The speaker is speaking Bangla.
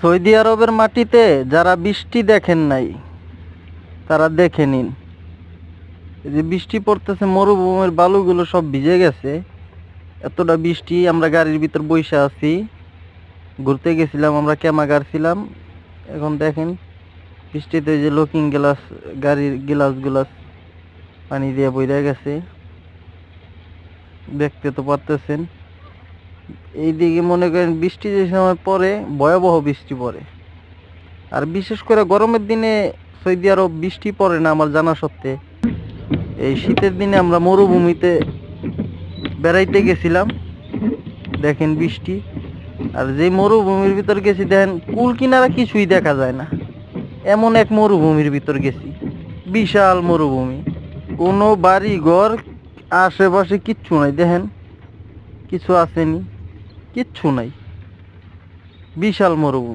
সৌদি আরবের মাটিতে যারা বৃষ্টি দেখেন নাই তারা দেখে নিন। এই যে বৃষ্টি পড়তেছে, মরুভূমির বালুগুলো সব ভিজে গেছে। এতটা বৃষ্টি, আমরা গাড়ির ভিতর বইসা আছি, ঘুরতে গেছিলাম, আমরা ক্যামাগার ছিলাম। এখন দেখেন বৃষ্টিতে যে লুকিং গ্লাস, গাড়ির গ্লাস গুলাস পানি দিয়ে বইরা গেছে, দেখতে তো পারতেছেন। এইদিকে মনে করেন বৃষ্টি যে সময় পড়ে, ভয়াবহ বৃষ্টি পড়ে। আর বিশেষ করে গরমের দিনে সৌদি আরব বৃষ্টি পড়ে না আমার জানা সত্ত্বে। এই শীতের দিনে আমরা মরুভূমিতে বেড়াইতে গেছিলাম, দেখেন বৃষ্টি। আর যে মরুভূমির ভিতর গেছি, দেখেন কুল কিনারা কিছুই দেখা যায় না, এমন এক মরুভূমির ভিতর গেছি। বিশাল মরুভূমি, কোনো বাড়ি ঘর আশেপাশে কিচ্ছু নাই। দেখেন কিছু আসেনি, কিচ্ছু নাই, বিশাল মরুভূমি।